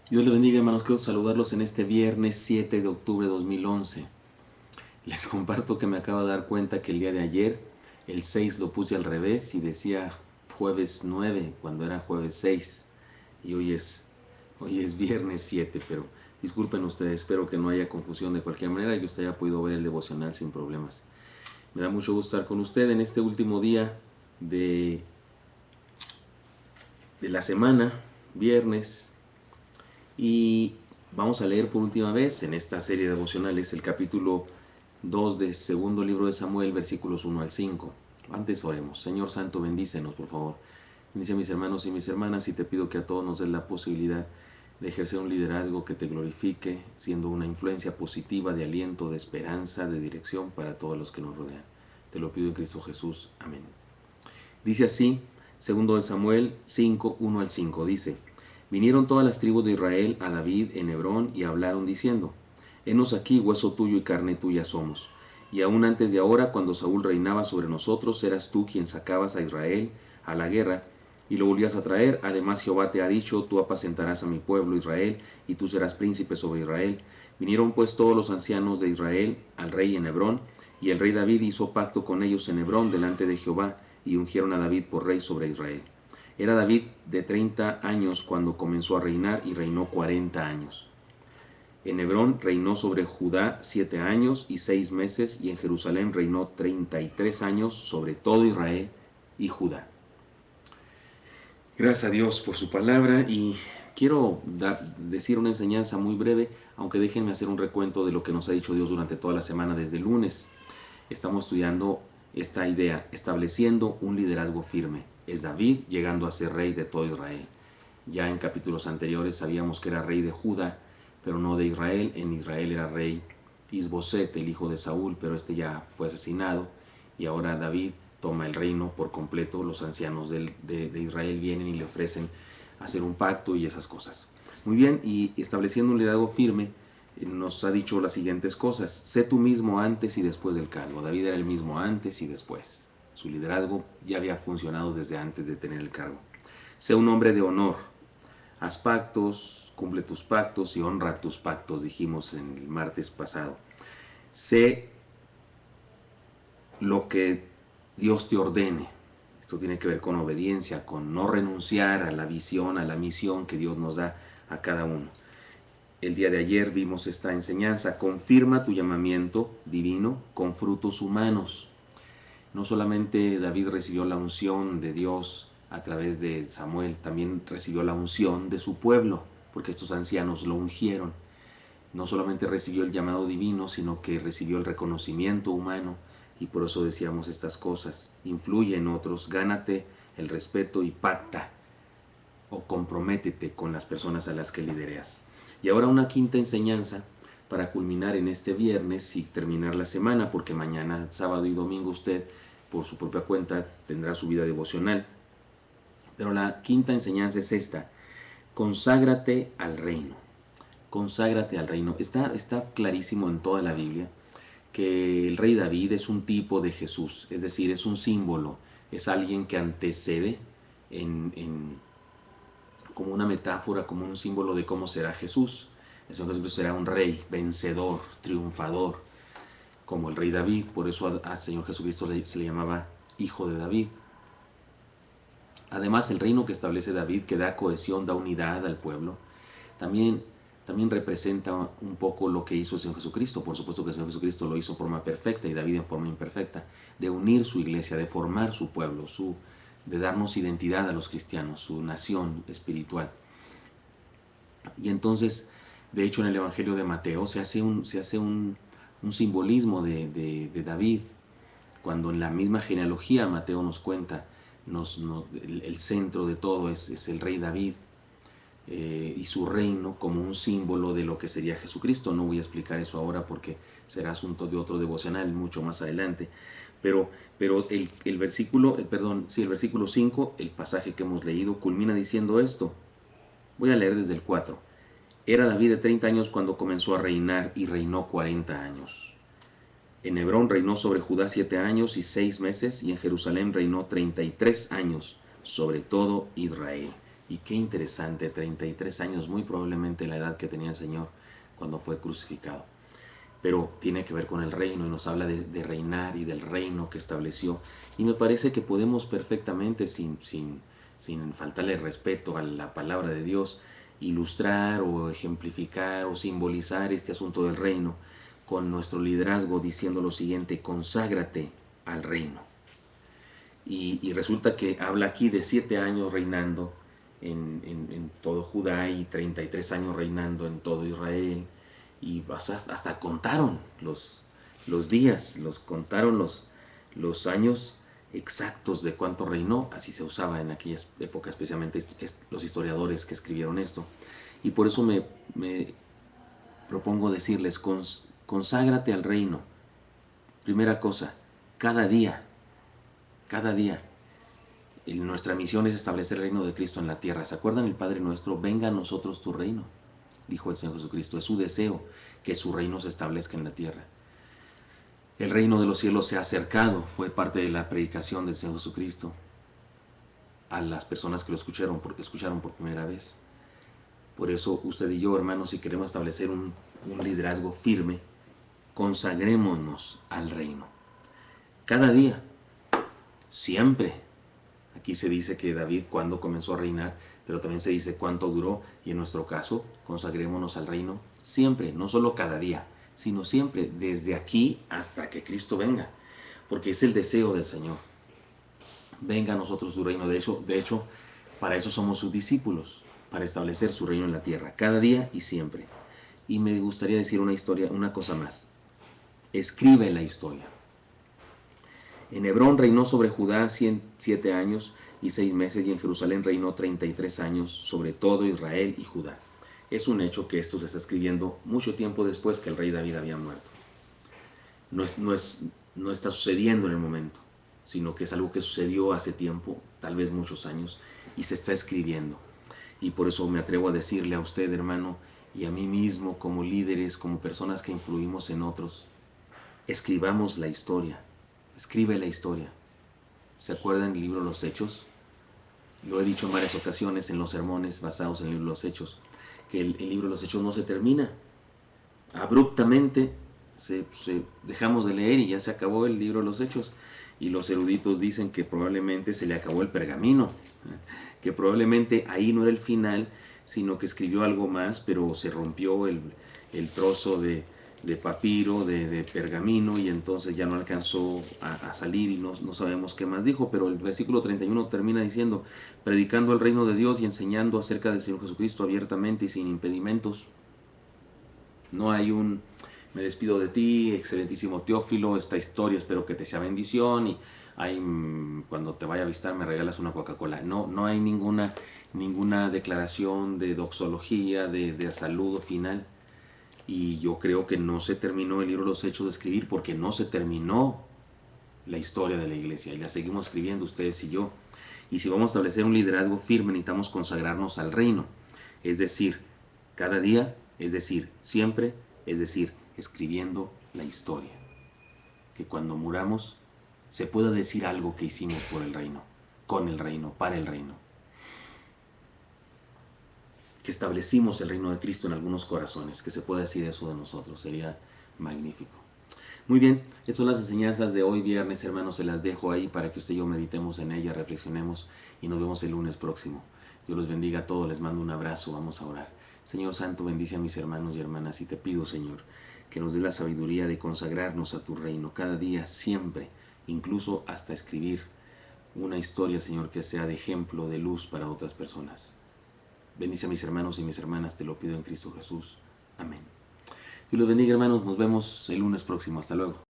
Dios les bendiga, hermanos. Quiero saludarlos en este viernes 7 de octubre de 2011. Les comparto que me acabo de dar cuenta que el día de ayer, el 6 lo puse al revés y decía jueves 9 cuando era jueves 6. Y hoy es viernes 7, pero disculpen ustedes, espero que no haya confusión de cualquier manera y que usted haya podido ver el devocional sin problemas. Me da mucho gusto estar con usted en este último día de, de la semana, viernes. Y vamos a leer por última vez en esta serie devocional el capítulo 2 del segundo libro de Samuel, versículos 1 al 5. Antes oremos. Señor Santo, bendícenos, por favor. Bendice a mis hermanos y mis hermanas y te pido que a todos nos des la posibilidad de ejercer un liderazgo que te glorifique, siendo una influencia positiva de aliento, de esperanza, de dirección para todos los que nos rodean. Te lo pido en Cristo Jesús. Amén. Dice así, segundo de Samuel 5, 1 al 5, dice: Vinieron todas las tribus de Israel a David en Hebrón y hablaron diciendo: Henos aquí, hueso tuyo y carne tuya somos. Y aún antes de ahora, cuando Saúl reinaba sobre nosotros, eras tú quien sacabas a Israel a la guerra y lo volvías a traer. Además Jehová te ha dicho: tú apacentarás a mi pueblo Israel, y tú serás príncipe sobre Israel. Vinieron pues todos los ancianos de Israel al rey en Hebrón, y el rey David hizo pacto con ellos en Hebrón delante de Jehová, y ungieron a David por rey sobre Israel. Era David de 30 años cuando comenzó a reinar, y reinó 40 años. En Hebrón reinó sobre Judá 7 años y 6 meses, y en Jerusalén reinó 33 años sobre todo Israel y Judá. Gracias a Dios por su palabra, y quiero decir una enseñanza muy breve, aunque déjenme hacer un recuento de lo que nos ha dicho Dios durante toda la semana desde el lunes. Estamos estudiando esta idea, estableciendo un liderazgo firme. Es David llegando a ser rey de todo Israel. Ya en capítulos anteriores sabíamos que era rey de Judá, pero no de Israel. En Israel era rey Isboset, el hijo de Saúl, pero este ya fue asesinado, y ahora David toma el reino por completo. Los ancianos de Israel vienen y le ofrecen hacer un pacto y esas cosas. Muy bien, y estableciendo un liderazgo firme, nos ha dicho las siguientes cosas: sé tú mismo antes y después del cargo. David era el mismo antes y después. Su liderazgo ya había funcionado desde antes de tener el cargo. Sé un hombre de honor. Haz pactos, cumple tus pactos y honra tus pactos, dijimos en el martes pasado. Sé lo que Dios te ordene. Esto tiene que ver con obediencia, con no renunciar a la visión, a la misión que Dios nos da a cada uno. El día de ayer vimos esta enseñanza: confirma tu llamamiento divino con frutos humanos. No solamente David recibió la unción de Dios a través de Samuel, también recibió la unción de su pueblo, porque estos ancianos lo ungieron. No solamente recibió el llamado divino, sino que recibió el reconocimiento humano, y por eso decíamos estas cosas: influye en otros, gánate el respeto y pacta o comprométete con las personas a las que lidereas. Y ahora una quinta enseñanza para culminar en este viernes y terminar la semana, porque mañana, sábado y domingo, usted por su propia cuenta tendrá su vida devocional. Pero la quinta enseñanza es esta: conságrate al reino. Conságrate al reino. Está clarísimo en toda la Biblia que el rey David es un tipo de Jesús, es decir, es un símbolo, es alguien que antecede como una metáfora, como un símbolo de cómo será Jesús. El Señor Jesucristo será un rey vencedor, triunfador, como el rey David. Por eso al Señor Jesucristo se le llamaba Hijo de David. Además, el reino que establece David, que da cohesión, da unidad al pueblo, también, también representa un poco lo que hizo el Señor Jesucristo. Por supuesto que el Señor Jesucristo lo hizo en forma perfecta y David en forma imperfecta, de unir su iglesia, de formar su pueblo, de darnos identidad a los cristianos, su nación espiritual. Y entonces, de hecho, en el Evangelio de Mateo se hace un simbolismo de David, cuando en la misma genealogía Mateo nos cuenta, el centro de todo es el rey David, y su reino como un símbolo de lo que sería Jesucristo. No voy a explicar eso ahora porque será asunto de otro devocional mucho más adelante. Pero el versículo, el versículo 5, el pasaje que hemos leído, culmina diciendo esto. Voy a leer desde el 4. Era David de 30 años cuando comenzó a reinar, y reinó 40 años. En Hebrón reinó sobre Judá 7 años y 6 meses, y en Jerusalén reinó 33 años sobre todo Israel. Y qué interesante, 33 años, muy probablemente la edad que tenía el Señor cuando fue crucificado. Pero tiene que ver con el reino y nos habla de reinar y del reino que estableció. Y me parece que podemos perfectamente, sin faltarle respeto a la palabra de Dios, ilustrar o ejemplificar o simbolizar este asunto del reino con nuestro liderazgo diciendo lo siguiente: conságrate al reino. Y resulta que habla aquí de 7 años reinando en todo Judá y 33 años reinando en todo Israel. Y hasta contaron los días, contaron los años exactos de cuánto reinó. Así se usaba en aquella época, especialmente los historiadores que escribieron esto. Y por eso me propongo decirles: conságrate al reino. Primera cosa, cada día. Nuestra misión es establecer el reino de Cristo en la tierra. ¿Se acuerdan el Padre Nuestro? Venga a nosotros tu reino, dijo el Señor Jesucristo. Es su deseo que su reino se establezca en la tierra. El reino de los cielos se ha acercado. Fue parte de la predicación del Señor Jesucristo a las personas que lo escucharon por primera vez. Por eso usted y yo, hermanos, si queremos establecer un liderazgo firme, consagrémonos al reino. Cada día, siempre. Aquí se dice que David cuando comenzó a reinar, pero también se dice cuánto duró, y en nuestro caso, consagrémonos al reino siempre, no solo cada día, sino siempre, desde aquí hasta que Cristo venga, porque es el deseo del Señor. Venga a nosotros tu reino. De hecho, para eso somos sus discípulos, para establecer su reino en la tierra, cada día y siempre. Y me gustaría decir una cosa más. Escribe la historia. En Hebrón reinó sobre Judá 7 años y 6 meses, y en Jerusalén reinó 33 años sobre todo Israel y Judá. Es un hecho que esto se está escribiendo mucho tiempo después que el rey David había muerto. No está sucediendo en el momento, sino que es algo que sucedió hace tiempo, tal vez muchos años, y se está escribiendo. Y por eso me atrevo a decirle a usted, hermano, y a mí mismo, como líderes, como personas que influimos en otros, escribamos la historia. Escribe la historia. ¿Se acuerdan del libro de los Hechos? Lo he dicho en varias ocasiones en los sermones basados en el libro de los Hechos, que el libro de los Hechos no se termina. Abruptamente dejamos de leer y ya se acabó el libro de los Hechos. Y los eruditos dicen que probablemente se le acabó el pergamino, que probablemente ahí no era el final, sino que escribió algo más, pero se rompió el trozo de papiro, de pergamino, y entonces ya no alcanzó a salir y no sabemos qué más dijo. Pero el versículo 31 termina diciendo: predicando el reino de Dios y enseñando acerca del Señor Jesucristo abiertamente y sin impedimentos. No hay un me despido de ti, excelentísimo Teófilo, esta historia espero que te sea bendición, y cuando te vaya a visitar me regalas una Coca-Cola. No hay ninguna declaración de doxología, de saludo final. Y yo creo que no se terminó el libro de los Hechos de escribir porque no se terminó la historia de la iglesia, y la seguimos escribiendo ustedes y yo. Y si vamos a establecer un liderazgo firme, necesitamos consagrarnos al reino, es decir, cada día, es decir, siempre, es decir, escribiendo la historia. Que cuando muramos se pueda decir algo que hicimos por el reino, con el reino, para el reino. Que establecimos el reino de Cristo en algunos corazones, que se pueda decir eso de nosotros, sería magnífico. Muy bien, estas son las enseñanzas de hoy viernes, hermanos, se las dejo ahí para que usted y yo meditemos en ellas, reflexionemos, y nos vemos el lunes próximo. Dios los bendiga a todos, les mando un abrazo, vamos a orar. Señor Santo, bendice a mis hermanos y hermanas, y te pido, Señor, que nos dé la sabiduría de consagrarnos a tu reino cada día, siempre, incluso hasta escribir una historia, Señor, que sea de ejemplo, de luz para otras personas. Bendice a mis hermanos y mis hermanas, te lo pido en Cristo Jesús. Amén. Dios los bendiga, hermanos, nos vemos el lunes próximo. Hasta luego.